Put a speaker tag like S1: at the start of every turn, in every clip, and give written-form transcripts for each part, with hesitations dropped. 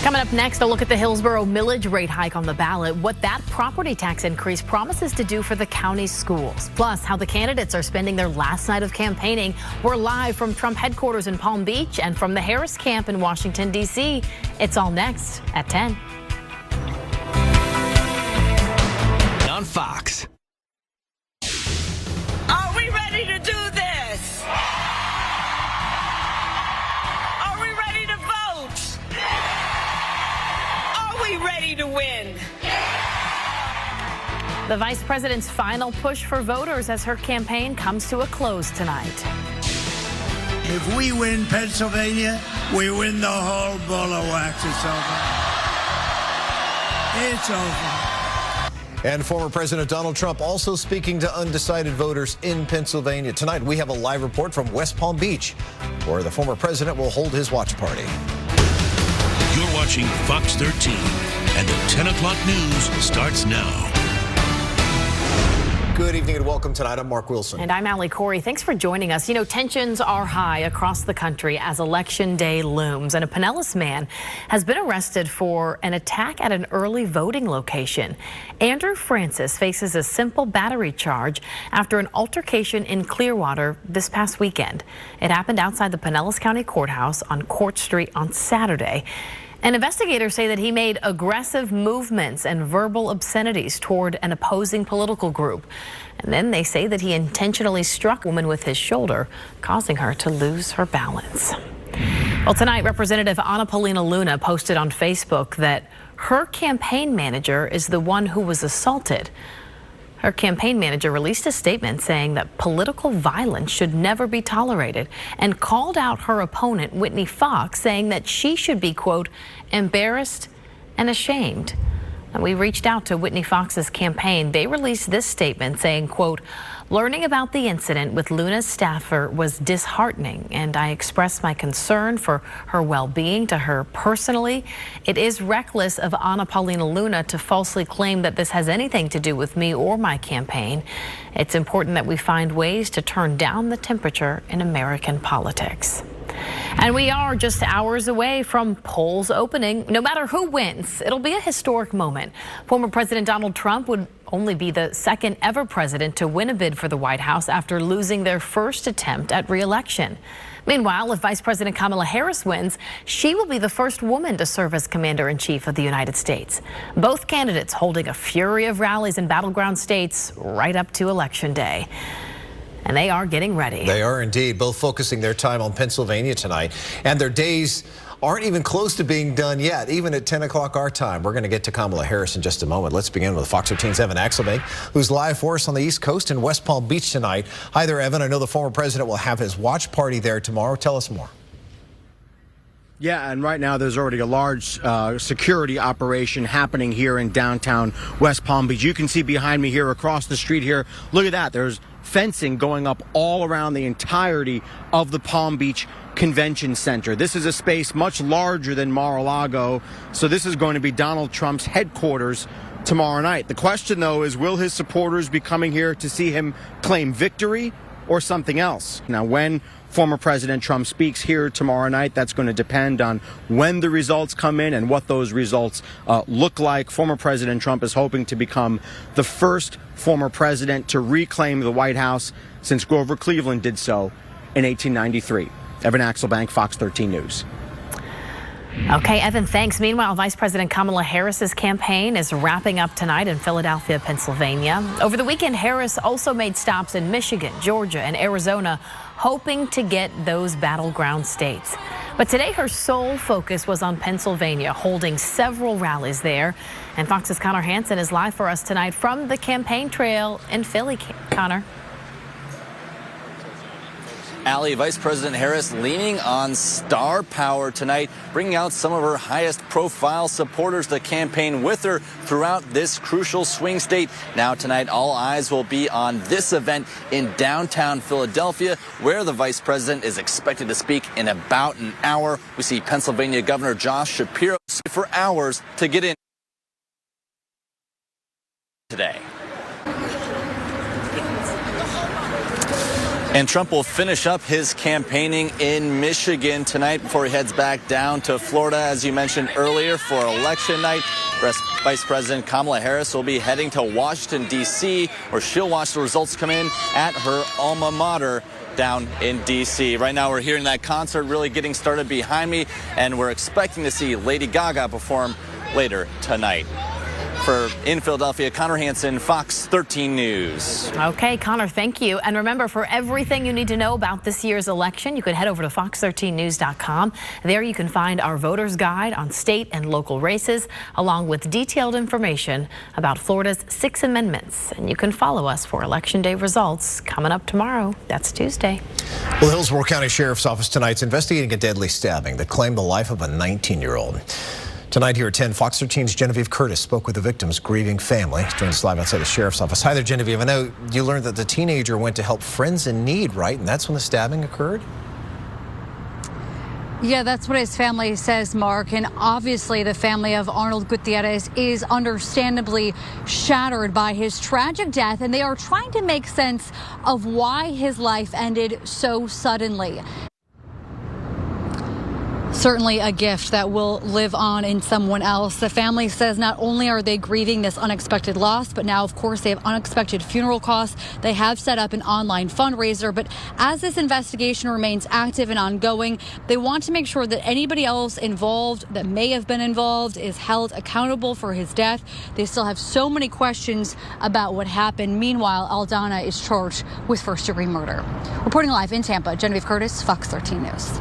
S1: Coming up next, a look at the Hillsborough millage rate hike on the ballot, what that property tax increase promises to do for the county's schools, plus how the candidates are spending their last night of campaigning. We're live from Trump headquarters in Palm Beach and from the Harris camp in Washington, D.C. It's all next at 10.
S2: On Fox.
S3: Are we ready to do this? Are we ready to vote? Are we ready to win?
S1: The vice president's final push for voters as her campaign comes to a close tonight.
S4: If we win Pennsylvania, we win the whole ball of wax. It's over. It's over.
S5: And former President Donald Trump also speaking to undecided voters in Pennsylvania. Tonight, we have a live report from West Palm Beach, where the former president will hold his watch party.
S6: You're watching Fox 13, and the 10 o'clock news starts now.
S5: Good evening and welcome tonight. I'm Mark Wilson.
S1: And I'm Allie Corey. Thanks for joining us. You know, tensions are high across the country as Election Day looms, and a Pinellas man has been arrested for an attack at an early voting location. Andrew Francis faces a simple battery charge after an altercation in Clearwater this past weekend. It happened outside the Pinellas County Courthouse on Court Street on Saturday. And investigators say that he made aggressive movements and verbal obscenities toward an opposing political group. And then they say that he intentionally struck a woman with his shoulder, causing her to lose her balance. Well, tonight, Representative Anna Paulina Luna posted on Facebook that her campaign manager is the one who was assaulted. Her campaign manager released a statement saying that political violence should never be tolerated and called out her opponent, Whitney Fox, saying that she should be, quote, embarrassed and ashamed. And we reached out to Whitney Fox's campaign. They released this statement saying, quote, learning about the incident with Luna's staffer was disheartening, and I express my concern for her well-being to her personally. It is reckless of Anna Paulina Luna to falsely claim that this has anything to do with me or my campaign. It's important that we find ways to turn down the temperature in American politics. And we are just hours away from polls opening. No matter who wins, it'll be a historic moment. Former President Donald Trump would only be the second ever president to win a bid for the White House after losing their first attempt at re-election. Meanwhile, if Vice President Kamala Harris wins, she will be the first woman to serve as Commander-in-Chief of the United States. Both candidates holding a fury of rallies in battleground states right up to Election Day. And they are getting ready.
S5: They are indeed, both focusing their time on Pennsylvania tonight. And their days aren't even close to being done yet, even at 10 o'clock our time. We're going to get to Kamala Harris in just a moment. Let's begin with Fox 13's Evan Axelbank, who's live for us on the East Coast in West Palm Beach tonight. Hi there, Evan. I know the former president will have his watch party there tomorrow. Tell us more.
S7: Yeah, and right now there's already a large security operation happening here in downtown West Palm Beach. You can see behind me here across the street here. Look at that. There's fencing going up all around the entirety of the Palm Beach Convention Center. This is a space much larger than Mar-a-Lago, so this is going to be Donald Trump's headquarters tomorrow night. The question, though, is will his supporters be coming here to see him claim victory or something else? Now, when former President Trump speaks here tomorrow night, that's going to depend on when the results come in and what those results look like. Former President Trump is hoping to become the first former president to reclaim the White House since Grover Cleveland did so in 1893. Evan Axelbank, Fox 13 News.
S1: Okay, Evan, thanks. Meanwhile, Vice President Kamala Harris's campaign is wrapping up tonight in Philadelphia, Pennsylvania. Over the weekend, Harris also made stops in Michigan, Georgia, and Arizona, hoping to get those battleground states. But today, her sole focus was on Pennsylvania, holding several rallies there. And Fox's Connor Hansen is live for us tonight from the campaign trail in Philly. Connor.
S8: Allie, Vice President Harris leaning on star power tonight, bringing out some of her highest profile supporters to campaign with her throughout this crucial swing state. Now tonight, all eyes will be on this event in downtown Philadelphia, where the Vice President is expected to speak in about an hour. We see Pennsylvania Governor Josh Shapiro for hours to get in today. And Trump will finish up his campaigning in Michigan tonight before he heads back down to Florida, as you mentioned earlier, for election night. Vice President Kamala Harris will be heading to Washington, D.C., where she'll watch the results come in at her alma mater down in D.C. Right now, we're hearing that concert really getting started behind me, and we're expecting to see Lady Gaga perform later tonight. In Philadelphia, Connor Hansen, Fox 13 News.
S1: Okay, Connor, thank you. And remember, for everything you need to know about this year's election, you could head over to fox13news.com. There you can find our voter's guide on state and local races, along with detailed information about Florida's 6 amendments. And you can follow us for Election Day results coming up tomorrow. That's Tuesday.
S5: Well, the Hillsborough County Sheriff's Office tonight's investigating a deadly stabbing that claimed the life of a 19-year-old. Tonight here at 10, Fox 13's Genevieve Curtis spoke with the victim's grieving family. Joins us live outside the Sheriff's Office. Hi there, Genevieve. I know you learned that the teenager went to help friends in need, right? And that's when the stabbing occurred?
S9: Yeah, that's what his family says, Mark. And obviously the family of Arnold Gutierrez is understandably shattered by his tragic death, and they are trying to make sense of why his life ended so suddenly. Certainly a gift that will live on in someone else. The family says not only are they grieving this unexpected loss, but now, of course, they have unexpected funeral costs. They have set up an online fundraiser. But as this investigation remains active and ongoing, they want to make sure that anybody else involved that may have been involved is held accountable for his death. They still have so many questions about what happened. Meanwhile, Aldana is charged with first-degree murder. Reporting live in Tampa, Genevieve Curtis, Fox 13 News.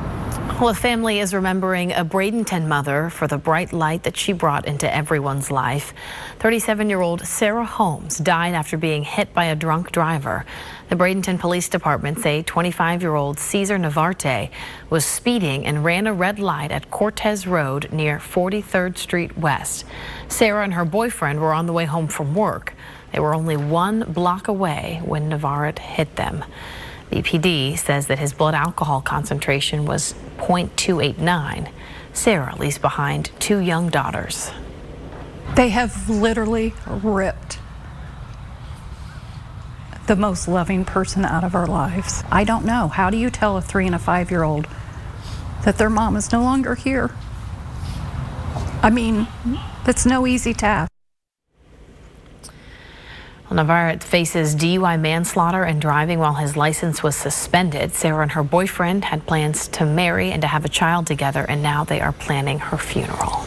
S1: Well, a family is remembering a Bradenton mother for the bright light that she brought into everyone's life. 37-year-old Sarah Holmes died after being hit by a drunk driver. The Bradenton Police Department say 25-year-old Cesar Navarte was speeding and ran a red light at Cortez Road near 43rd Street West. Sarah and her boyfriend were on the way home from work. They were only 1 block away when Navarte hit them. The PD says that his blood alcohol concentration was 0.289. Sarah leaves behind 2 young daughters.
S10: They have literally ripped the most loving person out of our lives. I don't know. How do you tell a 3- and a 5-year-old that their mom is no longer here? I mean, that's no easy task.
S1: Well, Navarte faces DUI manslaughter and driving while his license was suspended. Sarah and her boyfriend had plans to marry and to have a child together, and now they are planning her funeral.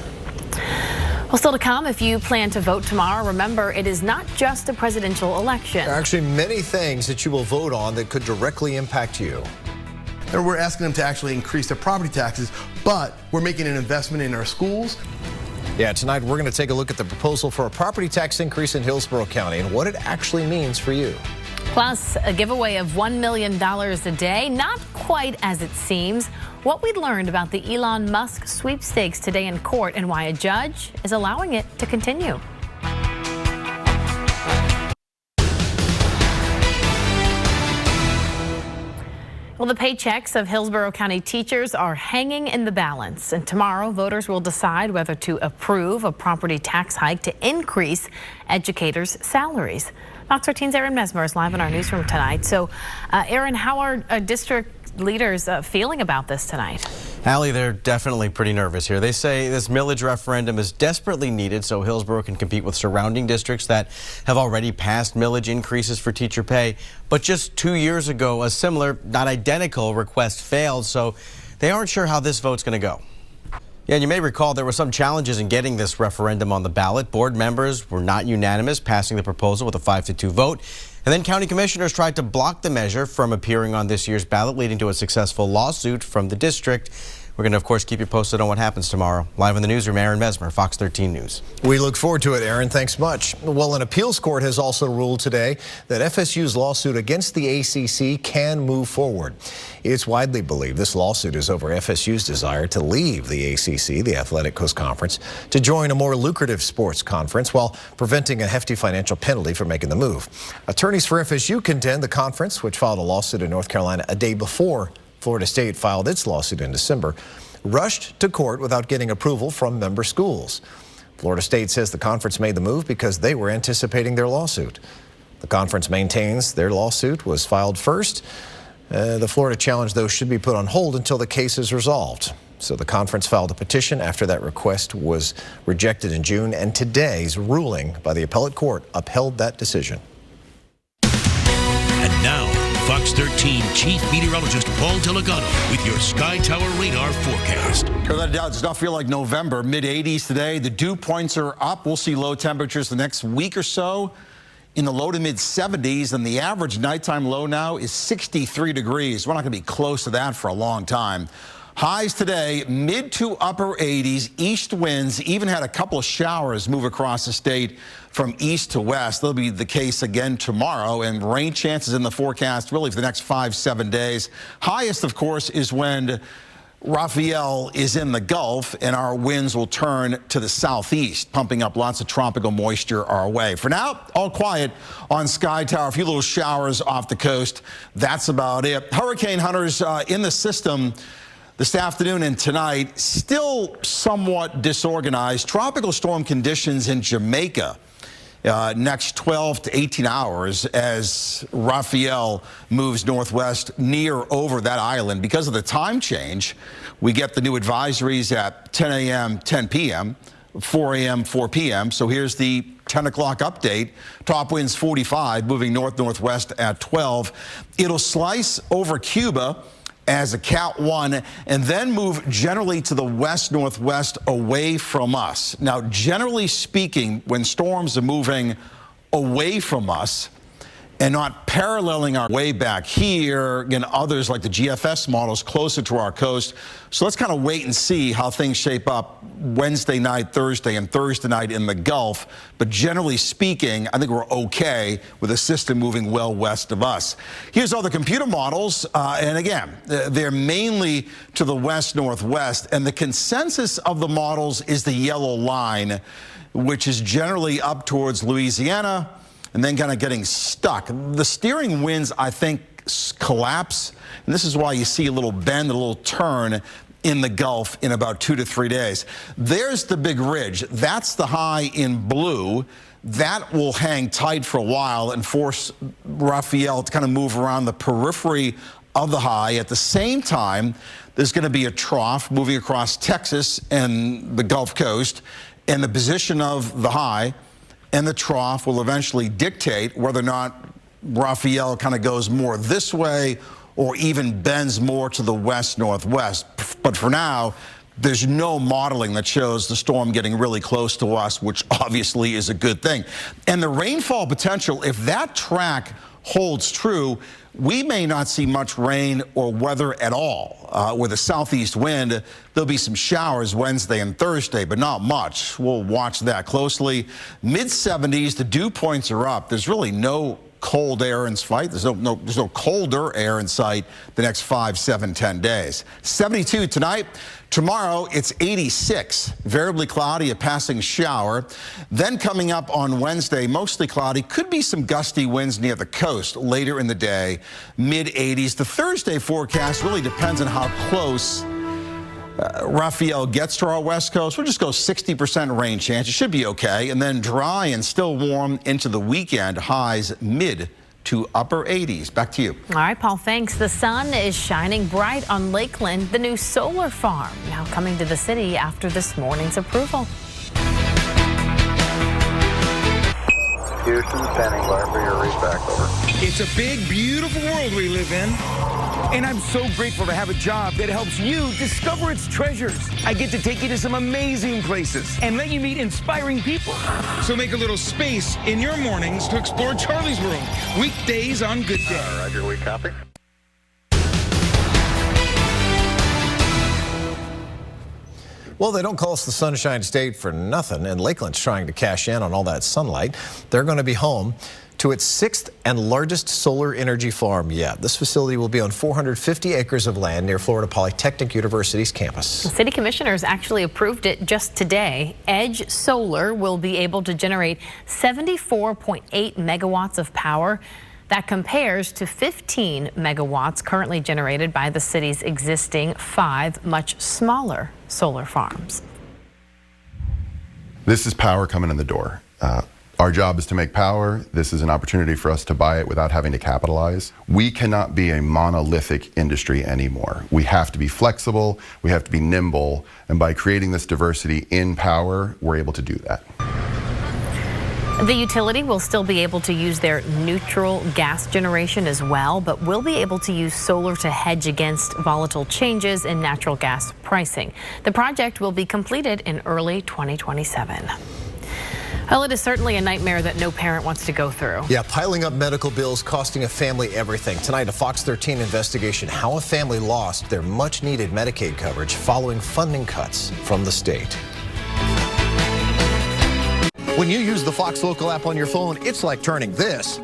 S1: Well, still to come, if you plan to vote tomorrow, remember it is not just a presidential election.
S5: There are actually many things that you will vote on that could directly impact you.
S11: And we're asking them to actually increase their property taxes, but we're making an investment in our schools.
S5: Yeah, tonight we're going to take a look at the proposal for a property tax increase in Hillsborough County and what it actually means for you.
S1: Plus, a giveaway of $1 million a day, not quite as it seems. What we learned about the Elon Musk sweepstakes today in court and why a judge is allowing it to continue. Well, the paychecks of Hillsborough County teachers are hanging in the balance, and tomorrow voters will decide whether to approve a property tax hike to increase educators' salaries. Fox 13's Aaron Mesmer is live in our newsroom tonight. So, Aaron, how are district leaders feeling about this tonight?
S12: Allie, they're definitely pretty nervous here. They say this millage referendum is desperately needed so Hillsborough can compete with surrounding districts that have already passed millage increases for teacher pay. But just 2 years ago, a similar, not identical request failed, so they aren't sure how this vote's going to go. Yeah, and you may recall there were some challenges in getting this referendum on the ballot. Board members were not unanimous, passing the proposal with a 5-2 vote. And then county commissioners tried to block the measure from appearing on this year's ballot, leading to a successful lawsuit from the district. We're going to, of course, keep you posted on what happens tomorrow. Live in the newsroom, Aaron Mesmer, Fox 13 News.
S5: We look forward to it, Aaron. Thanks much. Well, an appeals court has also ruled today that FSU's lawsuit against the ACC can move forward. It's widely believed this lawsuit is over FSU's desire to leave the ACC, the Athletic Coast Conference, to join a more lucrative sports conference while preventing a hefty financial penalty for making the move. Attorneys for FSU contend the conference, which filed a lawsuit in North Carolina a day before Florida State filed its lawsuit in December, rushed to court without getting approval from member schools. Florida State says the conference made the move because they were anticipating their lawsuit. The conference maintains their lawsuit was filed first. The Florida challenge, though, should be put on hold until the case is resolved. So the conference filed a petition after that request was rejected in June, and today's ruling by the appellate court upheld that decision.
S6: And now, Fox 13 Chief Meteorologist Paul Delgado with your Sky Tower radar forecast.
S13: Without a doubt, it does not feel like November. Mid-80s today. The dew points are up. We'll see low temperatures the next week or so in the low to mid-70s, and the average nighttime low now is 63 degrees. We're not going to be close to that for a long time. Highs today, mid to upper 80s, east winds, even had a couple of showers move across the state from east to west. That'll be the case again tomorrow, and rain chances in the forecast really for the next 5-7 days. Highest, of course, is when Raphael is in the Gulf, and our winds will turn to the southeast, pumping up lots of tropical moisture our way. For now, all quiet on Sky Tower. A few little showers off the coast. That's about it. Hurricane hunters in the system this afternoon and tonight, still somewhat disorganized. Tropical storm conditions in Jamaica next 12 to 18 hours as Raphael moves northwest near over that island. Because of the time change, we get the new advisories at 10 a.m., 10 p.m., 4 a.m., 4 p.m. So here's the 10 o'clock update. Top winds 45, moving north-northwest at 12. It'll slice over Cuba as a Cat 1 and then move generally to the west-northwest away from us. Now, generally speaking, when storms are moving away from us and not paralleling our way back here, again, others like the GFS models closer to our coast. So let's kind of wait and see how things shape up Wednesday night, Thursday, and Thursday night in the Gulf. But generally speaking, I think we're okay with the system moving well west of us. Here's all the computer models. And again, they're mainly to the west-northwest. And the consensus of the models is the yellow line, which is generally up towards Louisiana, and then kind of getting stuck. The steering winds, I think, collapse, and this is why you see a little bend, a little turn in the Gulf in about 2 to 3 days. There's the big ridge. That's the high in blue. That will hang tight for a while and force Raphael to kind of move around the periphery of the high. At the same time, there's going to be a trough moving across Texas and the Gulf Coast, and the position of the high and the trough will eventually dictate whether or not Raphael kind of goes more this way or even bends more to the west-northwest. But for now, there's no modeling that shows the storm getting really close to us, which obviously is a good thing. And the rainfall potential, if that track holds true, we may not see much rain or weather at all. With a southeast wind, there'll be some showers Wednesday and Thursday, but not much. We'll watch that closely. Mid-70s, the dew points are up. There's really no cold air in sight. There's no colder air in sight the next 5, 7, 10 days. 72 tonight. Tomorrow, it's 86. Variably cloudy, a passing shower. Then coming up on Wednesday, mostly cloudy. Could be some gusty winds near the coast later in the day. Mid-80s. The Thursday forecast really depends on how close Raphael gets to our west coast. We'll just go 60% rain chance. It should be okay. And then dry and still warm into the weekend. Highs mid to upper 80s. Back to you.
S1: All right, Paul, thanks. The sun is shining bright on Lakeland, the new solar farm, now coming to the city after this morning's approval.
S14: Houston, standing by for your read back, over.
S15: It's a big, beautiful world we live in. And I'm so grateful to have a job that helps you discover its treasures. I get to take you to some amazing places and let you meet inspiring people. So make a little space in your mornings to explore Charlie's World. Weekdays on Good Day.
S14: Roger, we copy.
S5: Well, they don't call us the Sunshine State for nothing, and Lakeland's trying to cash in on all that sunlight. They're going to be home to its 6th and largest solar energy farm yet. This facility will be on 450 acres of land near Florida Polytechnic University's campus.
S1: The city commissioners actually approved it just today. Edge Solar will be able to generate 74.8 megawatts of power. That compares to 15 megawatts currently generated by the city's existing 5 much smaller solar farms.
S16: This is power coming in the door. Our job is to make power. This is an opportunity for us to buy it without having to capitalize. We cannot be a monolithic industry anymore. We have to be flexible, we have to be nimble, and by creating this diversity in power, we're able to do that.
S1: The utility will still be able to use their neutral gas generation as well, but will be able to use solar to hedge against volatile changes in natural gas pricing. The project will be completed in early 2027. Well, it is certainly a nightmare that no parent wants to go through.
S5: Yeah, piling up medical bills, costing a family everything. Tonight, a Fox 13 investigation, how a family lost their much-needed Medicaid coverage following funding cuts from the state. When you use the Fox Local app on your phone, it's like turning this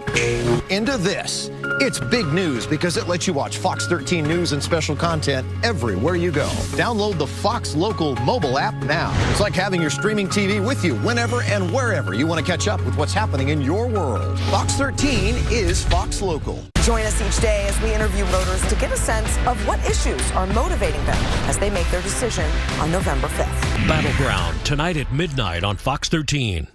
S5: into this. It's big news because it lets you watch Fox 13 news and special content everywhere you go. Download the Fox Local mobile app now. It's like having your streaming TV with you whenever and wherever you want to catch up with what's happening in your world. Fox 13 is Fox Local.
S17: Join us each day as we interview voters to get a sense of what issues are motivating them as they make their decision on November 5th.
S18: Battleground, tonight at midnight on Fox 13.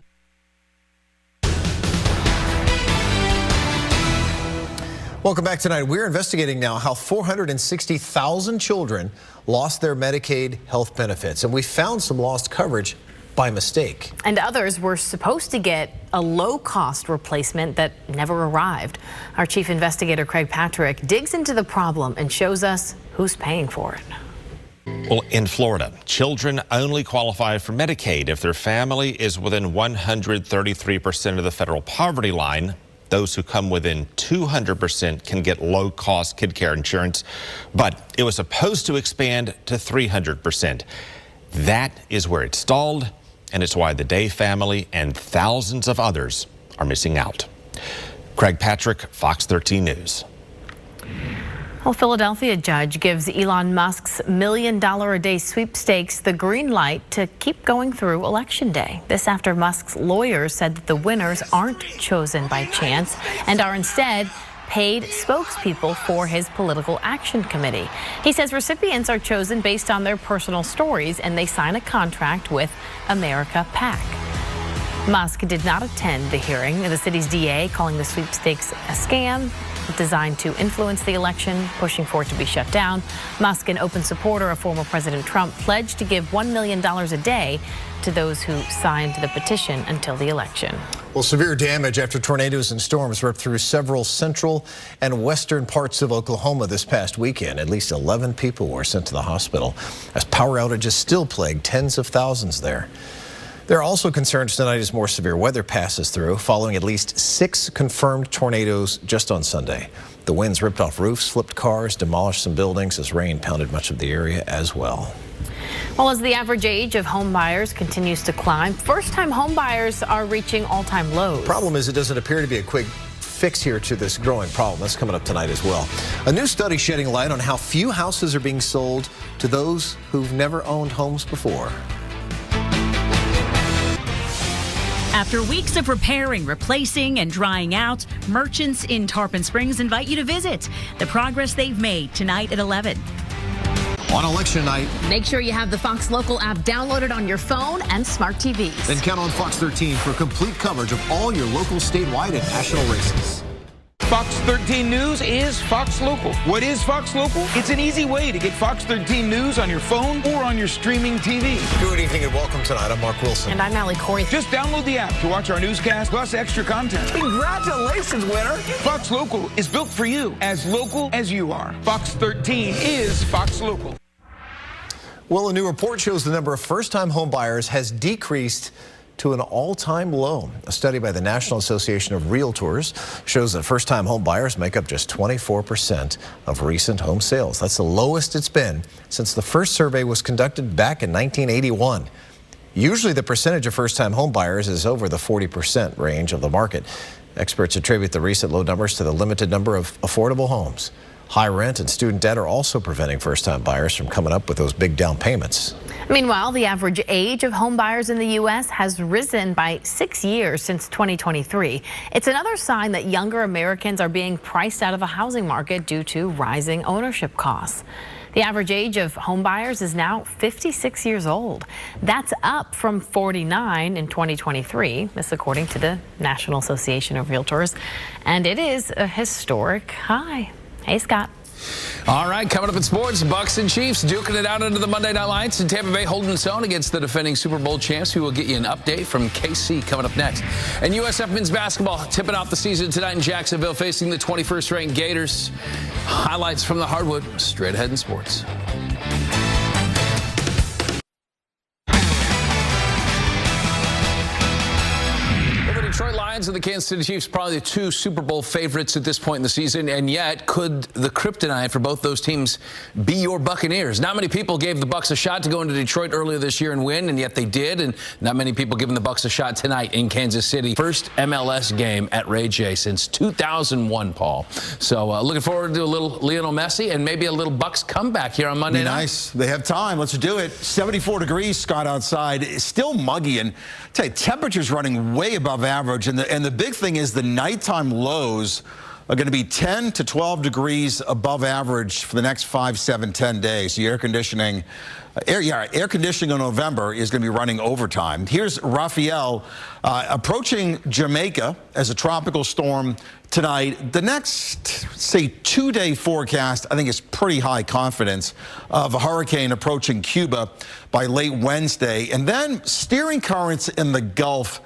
S5: Welcome back tonight. We're investigating now how 460,000 children lost their Medicaid health benefits, and we found some lost coverage by mistake.
S1: And others were supposed to get a low-cost replacement that never arrived. Our chief investigator, Craig Patrick, digs into the problem and shows us who's paying for it.
S19: Well, in Florida, children only qualify for Medicaid if their family is within 133% of the federal poverty line. Those who come within 200% can get low-cost kid care insurance, but it was supposed to expand to 300%. That is where it stalled, and it's why the Day family and thousands of others are missing out. Craig Patrick, Fox 13 News.
S1: Well, Philadelphia judge gives Elon Musk's $1 million a day sweepstakes the green light to keep going through Election Day. This after Musk's lawyers said that the winners aren't chosen by chance and are instead paid spokespeople for his political action committee. He says recipients are chosen based on their personal stories and they sign a contract with America PAC. Musk did not attend the hearing. The city's DA calling the sweepstakes a scam designed to influence the election, pushing for it to be shut down. Musk, an open supporter of former President Trump, pledged to give $1 million a day to those who signed the petition until the election.
S5: Well, severe damage after tornadoes and storms ripped through several central and western parts of Oklahoma this past weekend. At least 11 people were sent to the hospital as power outages still plague tens of thousands there. There are also concerns tonight as more severe weather passes through, following at least 6 confirmed tornadoes just on Sunday. The winds ripped off roofs, flipped cars, demolished some buildings as rain pounded much of the area as well.
S1: Well, as the average age of home buyers continues to climb, first-time home buyers are reaching all-time lows.
S5: Problem is, it doesn't appear to be a quick fix here to this growing problem. That's coming up tonight as well. A new study shedding light on how few houses are being sold to those who've never owned homes before.
S20: After weeks of repairing, replacing, and drying out, merchants in Tarpon Springs invite you to visit the progress they've made tonight at 11.
S5: On election night,
S1: make sure you have the Fox Local app downloaded on your phone and smart TVs.
S5: Then count on Fox 13 for complete coverage of all your local, statewide, and national races.
S15: Fox 13 News is Fox Local. What is Fox Local? It's an easy way to get Fox 13 News on your phone or on your streaming TV.
S5: Good evening and welcome tonight. I'm Mark Wilson.
S1: And I'm Allie Corey.
S15: Just download the app to watch our newscast plus extra content. Congratulations, winner! Fox Local is built for you, as local as you are. Fox 13 is Fox Local.
S5: Well, a new report shows the number of first-time home buyers has decreased to an all-time low. A study by the National Association of Realtors shows that first-time home buyers make up just 24% of recent home sales. That's the lowest it's been since the first survey was conducted back in 1981. Usually the percentage of first-time home buyers is over the 40% range of the market. Experts attribute the recent low numbers to the limited number of affordable homes. High rent and student debt are also preventing first-time buyers from coming up with those big down payments.
S1: Meanwhile, the average age of home buyers in the U.S. has risen by 6 years since 2023. It's another sign that younger Americans are being priced out of the housing market due to rising ownership costs. The average age of home buyers is now 56 years old. That's up from 49 in 2023. This according to the National Association of Realtors. And it is a historic high. Hey, Scott.
S21: All right, coming up in sports, Bucks and Chiefs duking it out under the Monday Night Lights in Tampa Bay, holding its own against the defending Super Bowl champs. We will get you an update from KC coming up next. And USF men's basketball tipping off the season tonight in Jacksonville, facing the 21st ranked Gators. Highlights from the hardwood straight ahead in sports. Detroit Lions and the Kansas City Chiefs, probably the two Super Bowl favorites at this point in the season, and yet could the kryptonite for both those teams be your Buccaneers? Not many people gave the Bucs a shot to go into Detroit earlier this year and win, and yet they did, and not many people giving the Bucs a shot tonight in Kansas City. First MLS game at Ray J since 2001, Paul. So looking forward to a little Lionel Messi and maybe a little Bucs comeback here on Monday night.
S13: Nice. They have time. Let's do it. 74 degrees, Scott, outside. It's still muggy, and I tell you, temperatures running way above average. And the big thing is the nighttime lows are going to be 10 to 12 degrees above average for the next 5, 7, 10 days. The air conditioning in November is going to be running overtime. Here's Rafael approaching Jamaica as a tropical storm tonight. The next, say, 2-day forecast, I think, is pretty high confidence of a hurricane approaching Cuba by late Wednesday. And then steering currents in the Gulf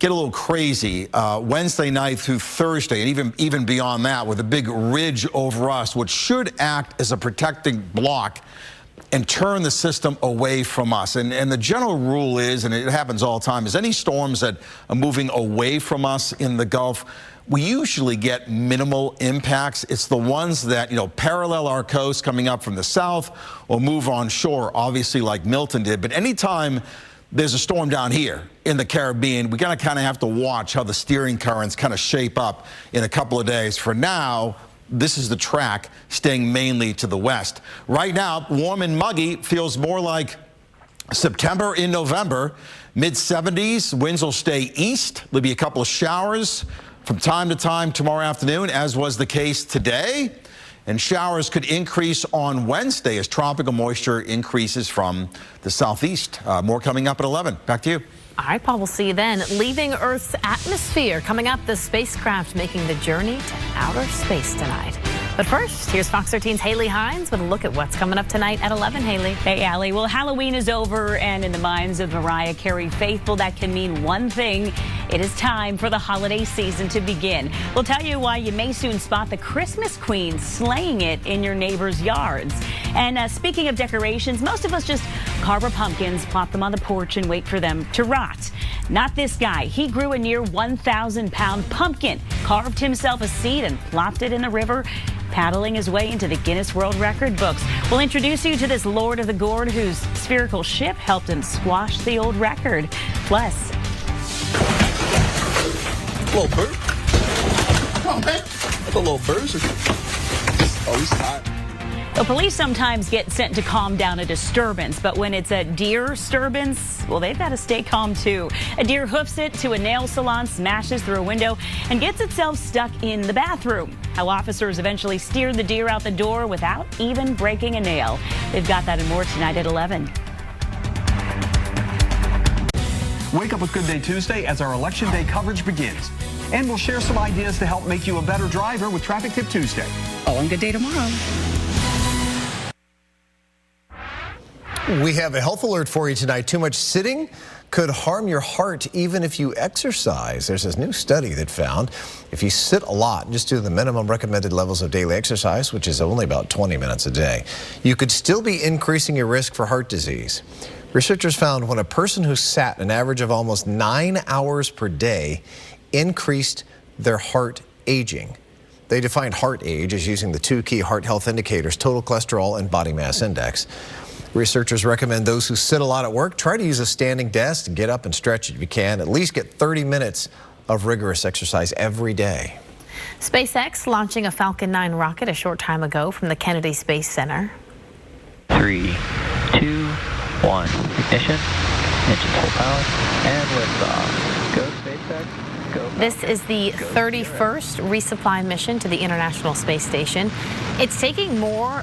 S13: get a little crazy Wednesday night through Thursday, and even beyond that, with a big ridge over us, which should act as a protecting block and turn the system away from us. And the general rule is, and it happens all the time, is any storms that are moving away from us in the Gulf, we usually get minimal impacts. It's the ones that, parallel our coast coming up from the south or move on shore, obviously like Milton did. But anytime there's a storm down here in the Caribbean, we gotta kind of have to watch how the steering currents kind of shape up in a couple of days. For now, this is the track staying mainly to the west. Right now, warm and muggy, feels more like September in November. Mid-70s, winds will stay east. There'll be a couple of showers from time to time tomorrow afternoon, as was the case today. And showers could increase on Wednesday as tropical moisture increases from the southeast. More coming up at 11. Back to you.
S1: All right, Paul, we'll see you then. Leaving Earth's atmosphere. Coming up, the spacecraft making the journey to outer space tonight. But first, here's Fox 13's Haley Hines with a look at what's coming up tonight at 11. Haley.
S20: Hey, Allie. Well, Halloween is over, and in the minds of Mariah Carey faithful, that can mean one thing. It is time for the holiday season to begin. We'll tell you why you may soon spot the Christmas queen slaying it in your neighbor's yards. And speaking of decorations, most of us just carve our pumpkins, plop them on the porch, and wait for them to rot. Not this guy. He grew a near 1,000-pound pumpkin, carved himself a seed, and plopped it in the river, paddling his way into the Guinness World Record books. We'll introduce you to this Lord of the Gourd whose spherical ship helped him squash the old record. Plus,
S22: little bird. Come on, man. The little birds are always hot.
S20: the police sometimes get sent to calm down a disturbance, but when it's a deer disturbance, well, they've got to stay calm too. A deer hoofs it to a nail salon, smashes through a window, and gets itself stuck in the bathroom. How officers eventually steered the deer out the door without even breaking a nail. They've got that and more tonight at 11.
S23: Wake up with Good Day Tuesday as our Election Day coverage begins. And we'll share some ideas to help make you a better driver with Traffic Tip Tuesday.
S24: All on Good Day tomorrow.
S5: We have a health alert for you tonight. Too much sitting could harm your heart even if you exercise. There's this new study that found if you sit a lot and just do the minimum recommended levels of daily exercise, which is only about 20 minutes a day, you could still be increasing your risk for heart disease. Researchers found when a person who sat an average of almost 9 hours per day increased their heart aging. They defined heart age as using the two key heart health indicators, total cholesterol and body mass index. Researchers recommend those who sit a lot at work try to use a standing desk and get up and stretch if you can. At least get 30 minutes of rigorous exercise every day.
S1: SpaceX launching a Falcon 9 rocket a short time ago from the Kennedy Space Center.
S25: 3, 2, 1, ignition, engine full power, and liftoff. Go SpaceX, go.
S1: This is the 31st resupply mission to the International Space Station. It's taking more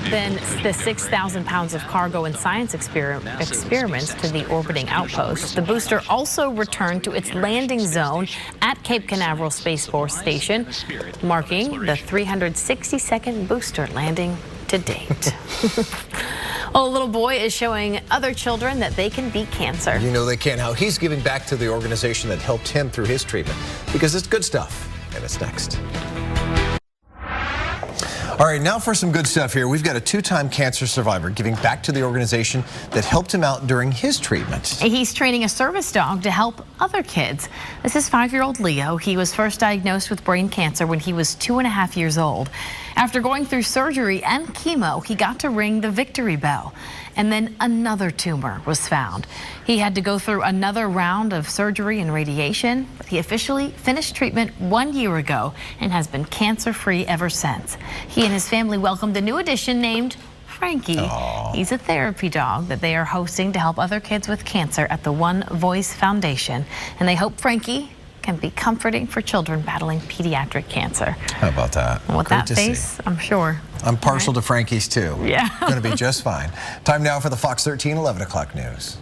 S1: than the 6,000 pounds of cargo and science experiments to the orbiting outpost. The booster also returned to its landing zone at Cape Canaveral Space Force Station, marking the 362nd booster landing to date. A little boy is showing other children that they can beat cancer.
S5: You know they can. How he's giving back to the organization that helped him through his treatment, because it's good stuff. And it's next. All right, now for some good stuff here. We've got a two-time cancer survivor giving back to the organization that helped him out during his treatment.
S1: He's training a service dog to help other kids. This is 5-year-old Leo. He was first diagnosed with brain cancer when he was 2.5 years old. After going through surgery and chemo, he got to ring the victory bell. And then another tumor was found. He had to go through another round of surgery and radiation, but he officially finished treatment 1 year ago and has been cancer-free ever since. He and his family welcomed a new addition named Frankie.
S5: Aww.
S1: He's a therapy dog that they are hosting to help other kids with cancer at the One Voice Foundation. And they hope Frankie can be comforting for children battling pediatric cancer.
S5: How about that?
S1: With
S5: Great
S1: that
S5: to
S1: face,
S5: see.
S1: I'm sure.
S5: I'm partial to Frankie's too.
S1: Yeah.
S5: Going to be just fine. Time now for the Fox 13 11 o'clock news.